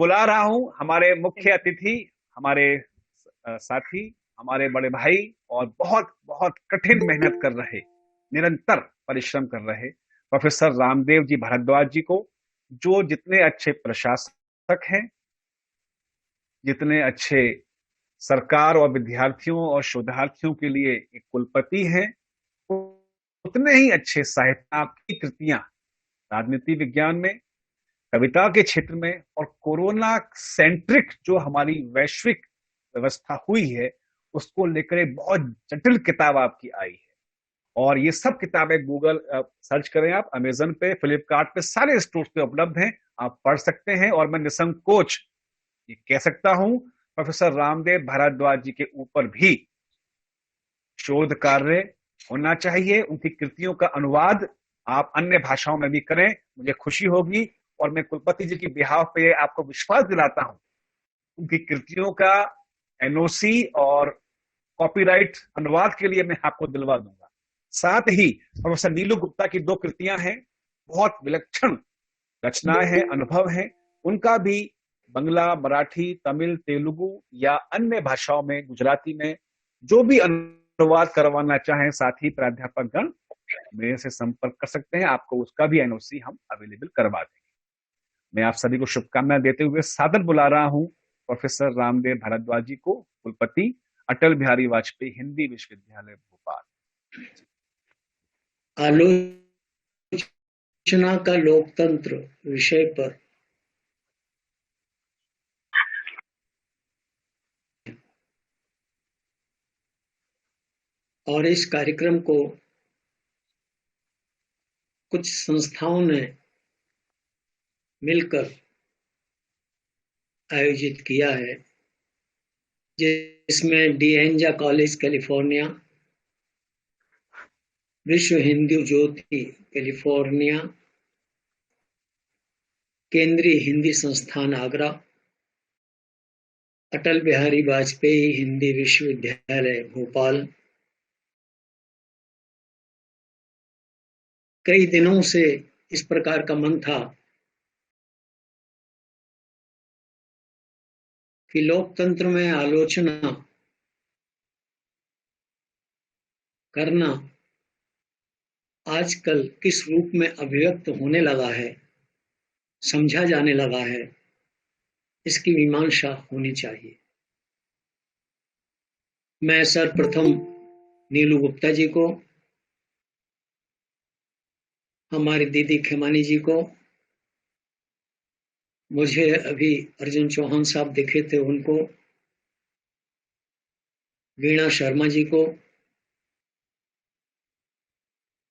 बुला रहा हूं हमारे मुख्य अतिथि, हमारे साथी, हमारे बड़े भाई और बहुत बहुत कठिन मेहनत कर रहे, निरंतर परिश्रम कर रहे प्रोफेसर रामदेव जी भारद्वाज जी को, जो जितने अच्छे प्रशासक हैं, जितने अच्छे सरकार और विद्यार्थियों और शोधार्थियों के लिए एक कुलपति हैं, उतने ही अच्छे साहित्य की कृतियां राजनीति विज्ञान में, कविता के क्षेत्र में और कोरोना सेंट्रिक जो हमारी वैश्विक व्यवस्था हुई है उसको लेकर एक बहुत जटिल किताब आपकी आई है। और ये सब किताबें गूगल सर्च करें, आप अमेजन पे, फ्लिपकार्ट पे, सारे स्टोर्स पे उपलब्ध हैं, आप पढ़ सकते हैं। और मैं निसंकोच ये कह सकता हूं, प्रोफेसर रामदेव भारद्वाज जी के ऊपर भी शोध कार्य होना चाहिए। उनकी कृतियों का अनुवाद आप अन्य भाषाओं में भी करें, मुझे खुशी होगी। और मैं कुलपति जी की बिहाफ पे आपको विश्वास दिलाता हूं, उनकी कृतियों का एनओसी और कॉपीराइट अनुवाद के लिए मैं आपको दिलवा दूंगा। साथ ही प्रोफेसर नीलू गुप्ता की दो कृतियां हैं, बहुत विलक्षण रचनाएं हैं, अनुभव हैं, उनका भी बंगला, मराठी, तमिल, तेलुगु या अन्य भाषाओं में, गुजराती में जो भी अनुवाद करवाना चाहें साथी प्राध्यापक गण मेरे से संपर्क कर सकते हैं, आपको उसका भी एनओसी हम अवेलेबल करवा देंगे। मैं आप सभी को शुभकामनाएं देते हुए सादर बुला रहा हूं प्रोफेसर रामदेव भारद्वाज जी को, कुलपति, अटल बिहारी वाजपेयी हिंदी विश्वविद्यालय भोपाल। आलोचना का लोकतंत्र विषय पर और इस कार्यक्रम को कुछ संस्थाओं ने मिलकर आयोजित किया है, जिसमें डिएंजा कॉलेज कैलिफोर्निया, विश्व हिंदू ज्योति कैलिफोर्निया, केंद्रीय हिंदी संस्थान आगरा, अटल बिहारी वाजपेयी हिंदी विश्वविद्यालय भोपाल कई दिनों से इस प्रकार का मन था कि लोकतंत्र में आलोचना करना आजकल किस रूप में अभिव्यक्त होने लगा है, समझा जाने लगा है, इसकी मीमांसा होनी चाहिए। मैं सर्वप्रथम नीलू गुप्ता जी को, हमारी दीदी खेमानी जी को, मुझे अभी अर्जुन चौहान साहब दिखे थे उनको, वीणा शर्मा जी को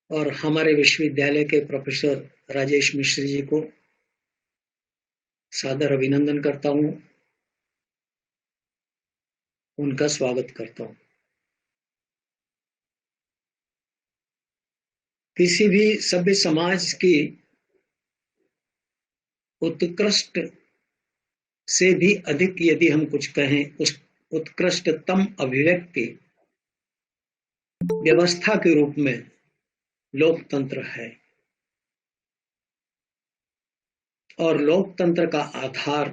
और हमारे विश्वविद्यालय के प्रोफेसर राजेश मिश्र जी को सादर अभिनंदन करता हूं, उनका स्वागत करता हूं। किसी भी सभ्य समाज की उत्कृष्ट से भी अधिक यदि हम कुछ कहें, उस उत्कृष्टतम अभिव्यक्ति व्यवस्था के रूप में लोकतंत्र है। और लोकतंत्र का आधार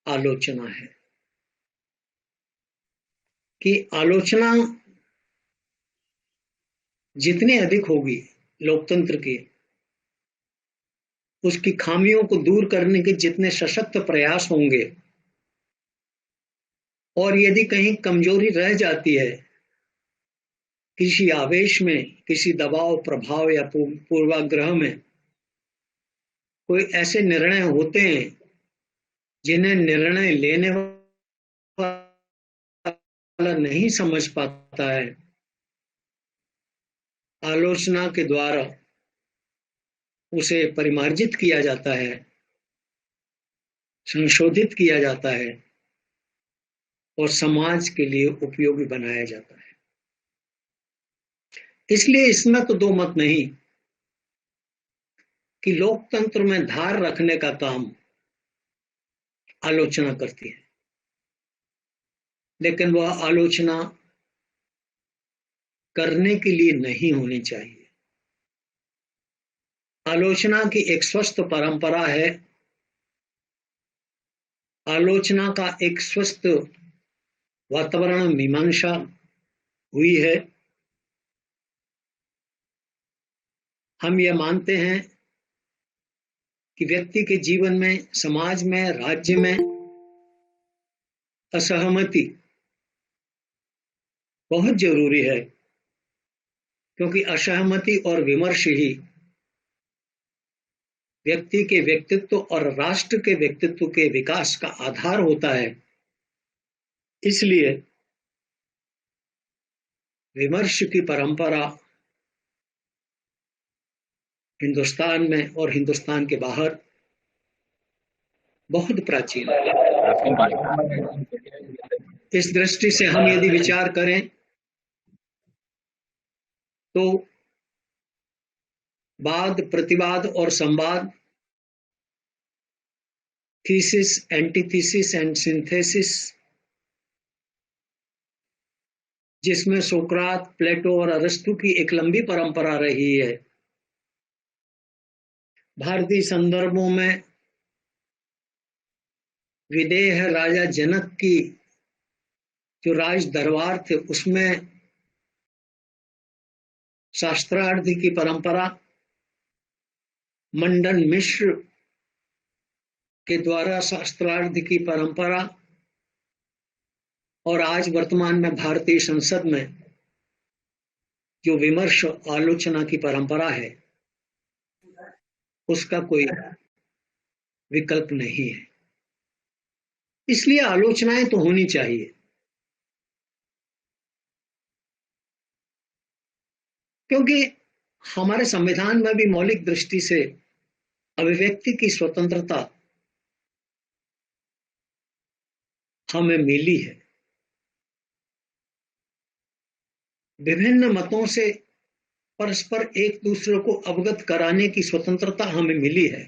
आलोचना है कि आलोचना जितनी अधिक होगी लोकतंत्र की, उसकी खामियों को दूर करने के जितने सशक्त प्रयास होंगे, और यदि कहीं कमजोरी रह जाती है, किसी आवेश में, किसी दबाव, प्रभाव या पूर्वाग्रह में कोई ऐसे निर्णय होते हैं जिन्हें निर्णय लेने वाला नहीं समझ पाता है, आलोचना के द्वारा उसे परिमार्जित किया जाता है, संशोधित किया जाता है और समाज के लिए उपयोगी बनाया जाता है। इसलिए इसमें तो दो मत नहीं कि लोकतंत्र में धार रखने का काम आलोचना करती है, लेकिन वह आलोचना करने के लिए नहीं होनी चाहिए। आलोचना की एक स्वस्थ परंपरा है आलोचना का एक स्वस्थ वातावरण मीमांसा हुई है। हम यह मानते हैं कि व्यक्ति के जीवन में, समाज में, राज्य में असहमति बहुत जरूरी है, क्योंकि असहमति और विमर्श ही व्यक्ति के व्यक्तित्व और राष्ट्र के व्यक्तित्व के विकास का आधार होता है। इसलिए विमर्श की परंपरा हिंदुस्तान में और हिंदुस्तान के बाहर बहुत प्राचीन है। इस दृष्टि से हम यदि विचार करें तो वाद, प्रतिवाद और संवाद, थीसिस, एंटीथीसिस एंड सिंथेसिस, जिसमें सोक्रात, प्लेटो और अरस्तु की एक लंबी परंपरा रही है। भारतीय संदर्भों में विदेह राजा जनक की जो राज दरबार थे, उसमें शास्त्रार्थ की परंपरा, मंडन मिश्र के द्वारा शास्त्रार्थ की परंपरा, और आज वर्तमान में भारतीय संसद में जो विमर्श आलोचना की परंपरा है, उसका कोई विकल्प नहीं है। इसलिए आलोचनाएं तो होनी चाहिए, क्योंकि हमारे संविधान में भी मौलिक दृष्टि से अभिव्यक्ति की स्वतंत्रता हमें मिली है। विभिन्न मतों से परस्पर एक दूसरे को अवगत कराने की स्वतंत्रता हमें मिली है।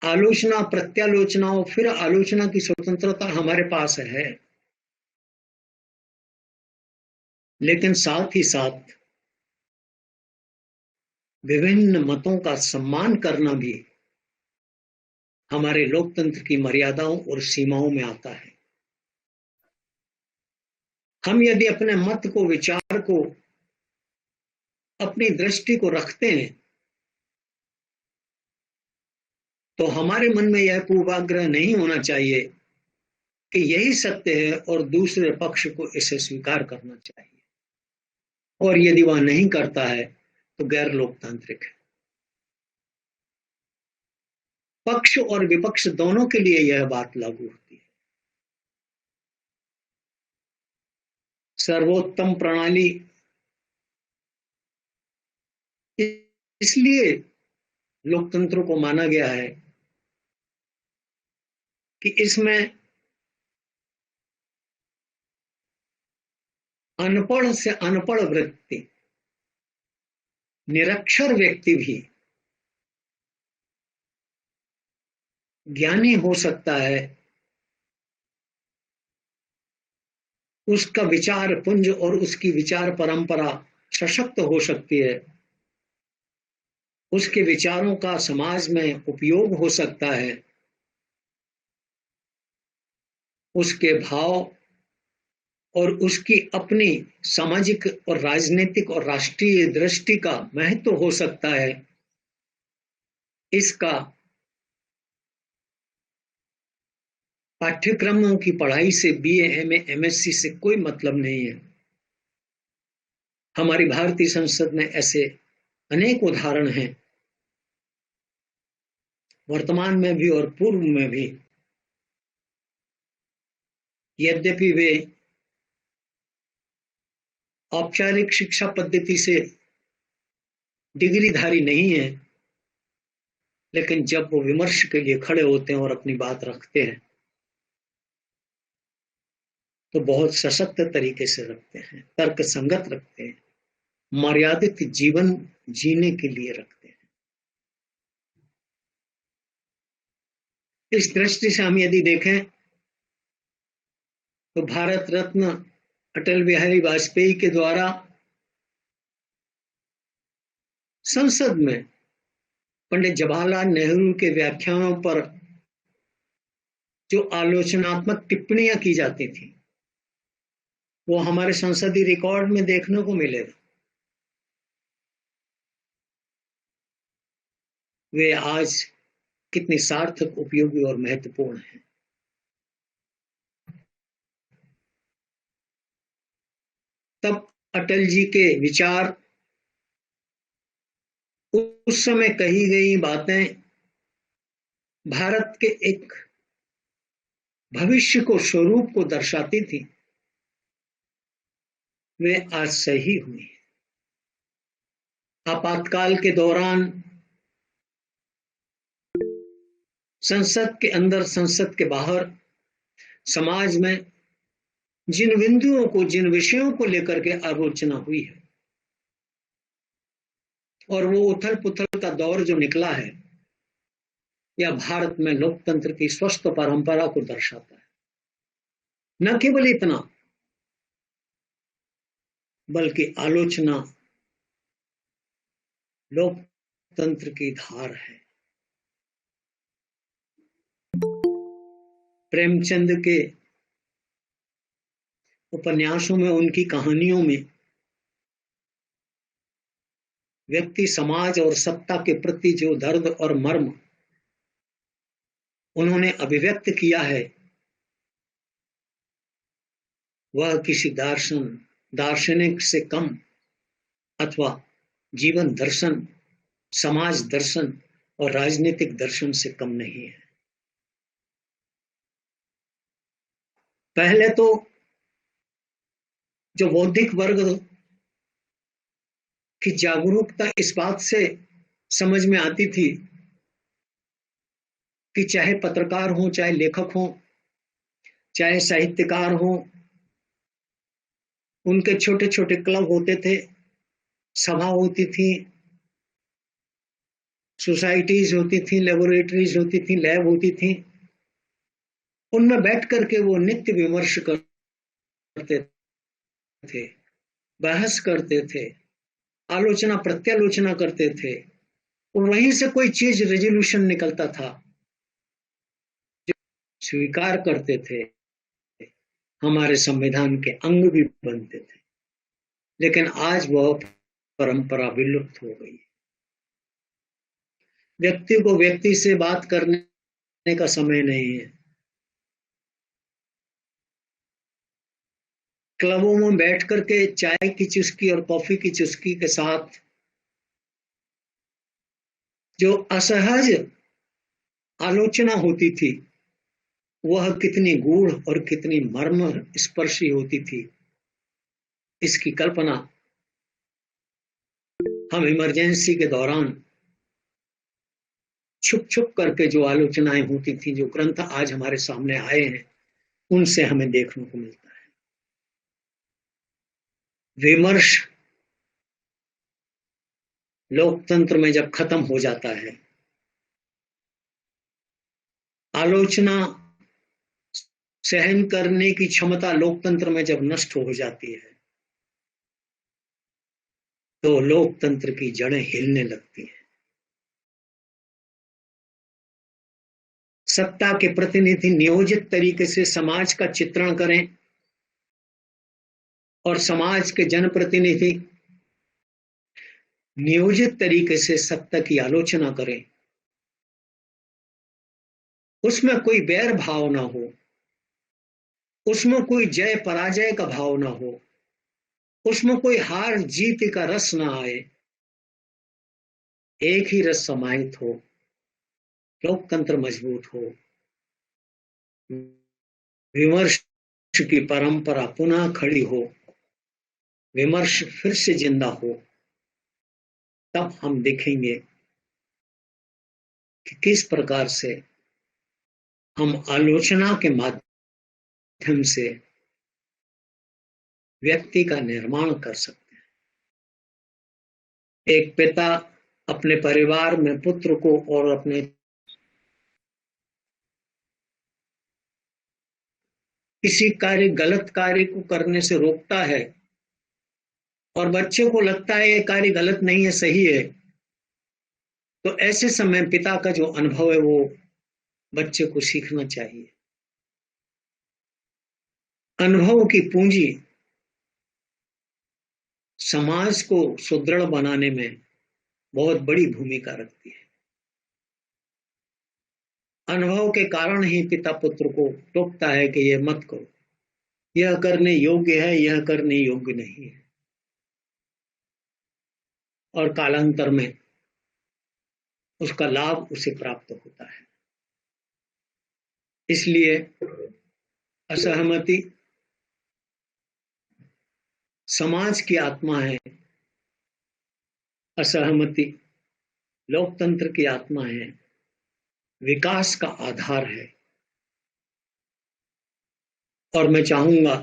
आलोचना, प्रत्यालोचना और फिर आलोचना की स्वतंत्रता हमारे पास है, लेकिन साथ ही साथ विभिन्न मतों का सम्मान करना भी हमारे लोकतंत्र की मर्यादाओं और सीमाओं में आता है। हम यदि अपने मत को, विचार को, अपनी दृष्टि को रखते हैं तो हमारे मन में यह पूर्वाग्रह नहीं होना चाहिए कि यही सत्य है और दूसरे पक्ष को इसे स्वीकार करना चाहिए, और यदि वह नहीं करता है तो गैर लोकतांत्रिक है। पक्ष और विपक्ष दोनों के लिए यह बात लागू होती है। सर्वोत्तम प्रणाली इसलिए लोकतंत्र को माना गया है कि इसमें अनपढ़ से अनपढ़ व्यक्ति, निरक्षर व्यक्ति भी ज्ञानी हो सकता है। उसका विचार पुंज और उसकी विचार परंपरा सशक्त हो सकती है। उसके विचारों का समाज में उपयोग हो सकता है। उसके भाव और उसकी अपनी सामाजिक और राजनीतिक और राष्ट्रीय दृष्टि का महत्व हो सकता है। इसका पाठ्यक्रमों की पढ़ाई से, बीए, एमए, एमएससी से कोई मतलब नहीं है। हमारी भारतीय संसद में ऐसे अनेक उदाहरण हैं, वर्तमान में भी और पूर्व में भी। यद्यपि वे औपचारिक शिक्षा पद्धति से डिग्रीधारी नहीं है, लेकिन जब वो विमर्श के लिए खड़े होते हैं और अपनी बात रखते हैं तो बहुत सशक्त तरीके से रखते हैं, तर्क संगत रखते हैं, मर्यादित जीवन जीने के लिए रखते हैं। इस दृष्टि से हम यदि देखें तो भारत रत्न अटल बिहारी वाजपेयी के द्वारा संसद में पंडित जवाहरलाल नेहरू के व्याख्यानों पर जो आलोचनात्मक टिप्पणियां की जाती थी, वो हमारे संसदीय रिकॉर्ड में देखने को मिलेगा। वे आज कितनी सार्थक, उपयोगी और महत्वपूर्ण है। तब अटल जी के विचार, उस समय कही गई बातें भारत के एक भविष्य को, स्वरूप को दर्शाती थी, वे आज सही हुई। आपातकाल के दौरान संसद के अंदर, संसद के बाहर, समाज में जिन बिंदुओं को, जिन विषयों को लेकर के आलोचना हुई है, और वो उथल पुथल का दौर जो निकला है, यह भारत में लोकतंत्र की स्वस्थ परंपरा को दर्शाता है। न केवल इतना, बल्कि आलोचना लोकतंत्र की धार है। प्रेमचंद के उपन्यासों में, उनकी कहानियों में व्यक्ति, समाज और सत्ता के प्रति जो दर्द और मर्म उन्होंने अभिव्यक्त किया है, वह किसी दार्शनिक से कम, अथवा जीवन दर्शन, समाज दर्शन और राजनीतिक दर्शन से कम नहीं है। पहले तो जो बौद्धिक वर्ग की जागरूकता इस बात से समझ में आती थी कि चाहे पत्रकार हो, चाहे लेखक हो, चाहे साहित्यकार हो, उनके छोटे छोटे क्लब होते थे, सभा होती थी, सोसाइटीज होती थी, लेबोरेटरीज होती थी, लैब होती थी। उनमें बैठ करके वो नित्य विमर्श करते थे, बहस करते थे, आलोचना प्रत्यालोचना करते थे, और वहीं से कोई चीज रेजोल्यूशन निकलता था, जो स्वीकार करते थे, हमारे संविधान के अंग भी बनते थे। लेकिन आज वह परंपरा विलुप्त हो गई। व्यक्ति को व्यक्ति से बात करने का समय नहीं है। क्लबों में बैठ करके चाय की चुस्की और कॉफी की चुस्की के साथ जो असहज आलोचना होती थी, वह कितनी गूढ़ और कितनी मर्म स्पर्शी होती थी, इसकी कल्पना हम इमरजेंसी के दौरान छुप छुप करके जो आलोचनाएं होती थी, जो ग्रंथ आज हमारे सामने आए हैं, उनसे हमें देखने को मिलता है। विमर्श लोकतंत्र में जब खत्म हो जाता है, आलोचना सहन करने की क्षमता लोकतंत्र में जब नष्ट हो जाती है, तो लोकतंत्र की जड़ें हिलने लगती हैं। सत्ता के प्रतिनिधि नियोजित तरीके से समाज का चित्रण करें और समाज के जनप्रतिनिधि नियोजित तरीके से सत्ता की आलोचना करें, उसमें कोई बैर भाव ना हो, उसमें कोई जय पराजय का भाव ना हो, उसमें कोई हार जीत का रस ना आए, एक ही रस समाहित हो, लोकतंत्र मजबूत हो, विमर्श की परंपरा पुनः खड़ी हो, विमर्श फिर से जिंदा हो, तब हम देखेंगे कि किस प्रकार से हम आलोचना के माध्यम से व्यक्ति का निर्माण कर सकते हैं। एक पिता अपने परिवार में पुत्र को और अपने किसी गलत कार्य को करने से रोकता है, और बच्चे को लगता है ये कार्य गलत नहीं है, सही है, तो ऐसे समय पिता का जो अनुभव है वो बच्चे को सीखना चाहिए। अनुभव की पूंजी समाज को सुदृढ़ बनाने में बहुत बड़ी भूमिका रखती है। अनुभव के कारण ही पिता पुत्र को टोकता है कि यह मत करो, यह करने योग्य है, यह करने योग्य नहीं है, और कालांतर में उसका लाभ उसे प्राप्त होता है। इसलिए असहमति समाज की आत्मा है, असहमति लोकतंत्र की आत्मा है, विकास का आधार है। और मैं चाहूंगा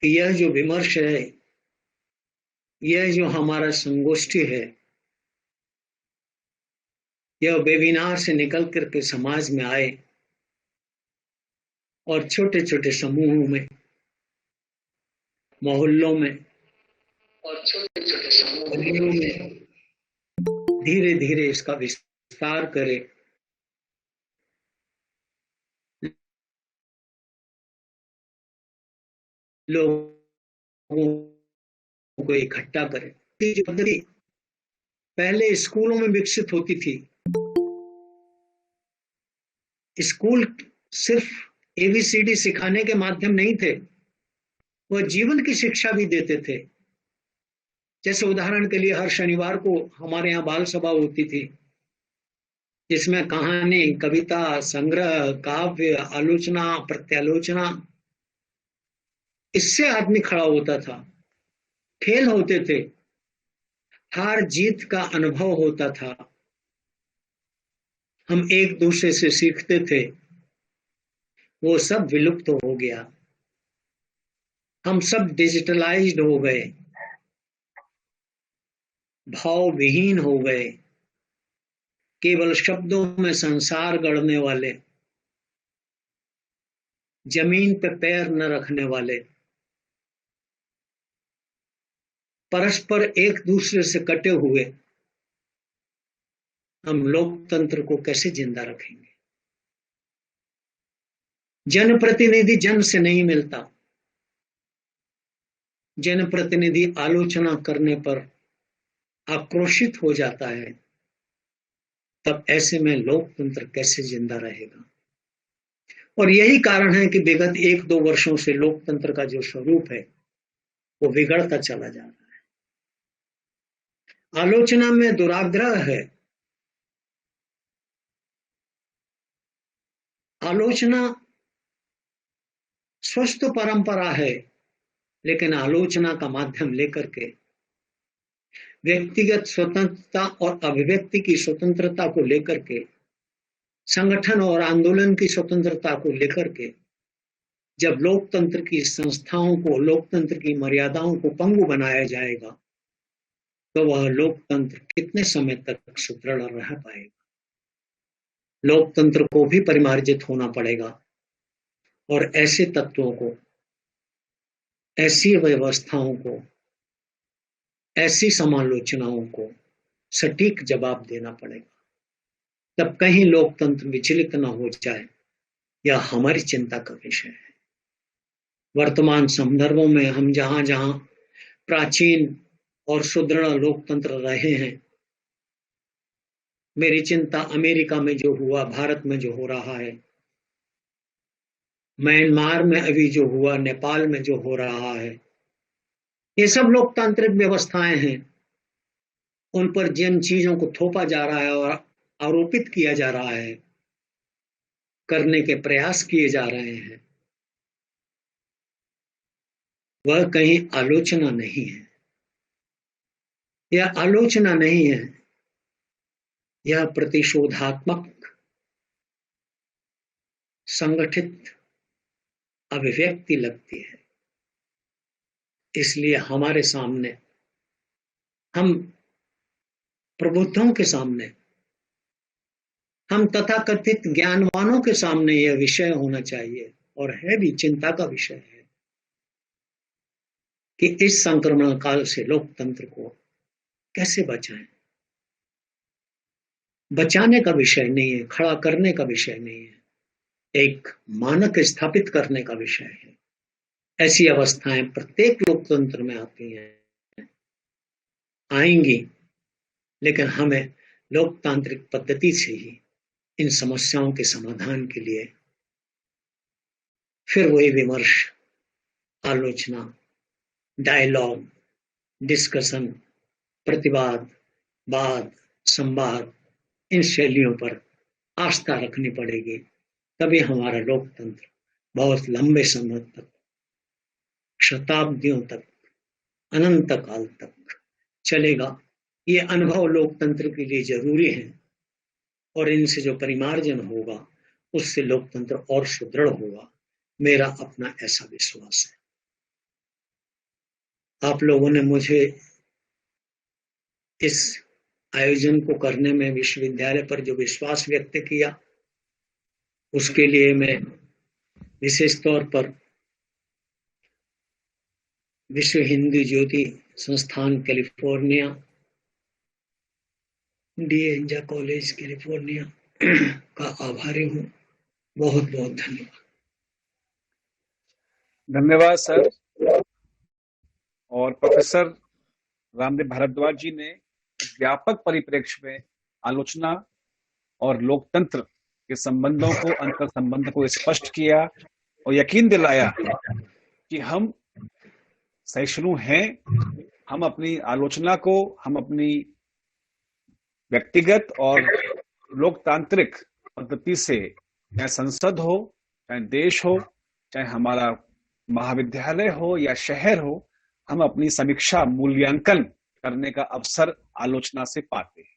कि यह जो विमर्श है, यह जो हमारा संगोष्ठी है, यह वेबिनार से निकल करके समाज में आए और छोटे छोटे समूहों में, मोहल्लों में और छोटे छोटे समूहों में धीरे धीरे इसका विस्तार करे, लोगों को इकट्ठा करे। जो पद्धति पहले स्कूलों में विकसित होती थी, स्कूल सिर्फ एबीसीडी सिखाने के माध्यम नहीं थे, वह जीवन की शिक्षा भी देते थे। जैसे उदाहरण के लिए हर शनिवार को हमारे यहाँ बाल सभा होती थी, जिसमें कहानी, कविता, संग्रह, काव्य, आलोचना, प्रत्यालोचना, इससे आदमी खड़ा होता था। खेल होते थे, हार जीत का अनुभव होता था, हम एक दूसरे से सीखते थे। वो सब विलुप्त हो गया, हम सब डिजिटलाइज्ड हो गए, भाव विहीन हो गए, केवल शब्दों में संसार गढ़ने वाले, जमीन पे पैर न रखने वाले, परस्पर एक दूसरे से कटे हुए हम लोकतंत्र को कैसे जिंदा रखेंगे? जनप्रतिनिधि जन से नहीं मिलता, जनप्रतिनिधि आलोचना करने पर आक्रोशित हो जाता है, तब ऐसे में लोकतंत्र कैसे जिंदा रहेगा? और यही कारण है कि विगत 1-2 वर्षों से लोकतंत्र का जो स्वरूप है वो बिगड़ता चला जा रहा है। आलोचना में दुराग्रह है, आलोचना स्वस्थ परंपरा है, लेकिन आलोचना का माध्यम लेकर के व्यक्तिगत स्वतंत्रता और अभिव्यक्ति की स्वतंत्रता को लेकर के, संगठन और आंदोलन की स्वतंत्रता को लेकर के जब लोकतंत्र की संस्थाओं को, लोकतंत्र की मर्यादाओं को पंगु बनाया जाएगा, तो वह लोकतंत्र कितने समय तक सुदृढ़ रह पाएगा? लोकतंत्र को भी परिमार्जित होना पड़ेगा और ऐसे तत्वों को, ऐसी व्यवस्थाओं को, ऐसी समालोचनाओं को सटीक जवाब देना पड़ेगा। तब कहीं लोकतंत्र विचलित न हो जाए, यह हमारी चिंता का विषय है। वर्तमान संदर्भों में हम जहां जहां प्राचीन और सुदृढ़ लोकतंत्र रहे हैं, मेरी चिंता अमेरिका में जो हुआ, भारत में जो हो रहा है, म्यांमार में अभी जो हुआ, नेपाल में जो हो रहा है, ये सब लोकतांत्रिक व्यवस्थाएं हैं। उन पर जिन चीजों को थोपा जा रहा है और आरोपित किया जा रहा है, करने के प्रयास किए जा रहे हैं, वह कहीं आलोचना नहीं है। यह आलोचना नहीं है, यह प्रतिशोधात्मक संगठित अभिव्यक्ति लगती है। इसलिए हमारे सामने, हम प्रबुद्धों के सामने, हम तथाकथित ज्ञानवानों के सामने यह विषय होना चाहिए, और है भी, चिंता का विषय है कि इस संक्रमण काल से लोकतंत्र को कैसे बचाएं। बचाने का विषय नहीं है, खड़ा करने का विषय नहीं है। एक मानक स्थापित करने का विषय है। ऐसी अवस्थाएं प्रत्येक लोकतंत्र में आती हैं, आएंगी, लेकिन हमें लोकतांत्रिक पद्धति से ही इन समस्याओं के समाधान के लिए फिर वही विमर्श, आलोचना, डायलॉग, डिस्कशन, प्रतिवाद, वाद, संवाद, इन शैलियों पर आस्था रखनी पड़ेगी। तभी हमारा लोकतंत्र बहुत लंबे समय तक, शताब्दियों तक, अनंत काल तक चलेगा। ये अनुभव लोकतंत्र के लिए जरूरी है और इनसे जो परिमार्जन होगा उससे लोकतंत्र और सुदृढ़ होगा। मेरा अपना ऐसा विश्वास है। आप लोगों ने मुझे इस आयोजन को करने में विश्वविद्यालय पर जो विश्वास व्यक्त किया, उसके लिए मैं विशेष तौर पर विश्व हिंदू ज्योति संस्थान कैलिफोर्निया, डिएंजा कॉलेज कैलिफोर्निया का आभारी हूँ। बहुत बहुत धन्यवाद। धन्यवाद सर। और प्रोफेसर रामदेव भारद्वाज जी ने व्यापक परिप्रेक्ष्य में आलोचना और लोकतंत्र के संबंधों को, अंतर संबंध को स्पष्ट किया और यकीन दिलाया कि हम सहिष्णु हैं। हम अपनी आलोचना को, हम अपनी व्यक्तिगत और लोकतांत्रिक पद्धति से, चाहे संसद हो, चाहे देश हो, चाहे हमारा महाविद्यालय हो या शहर हो, हम अपनी समीक्षा, मूल्यांकन करने का अवसर आलोचना से पाते हैं।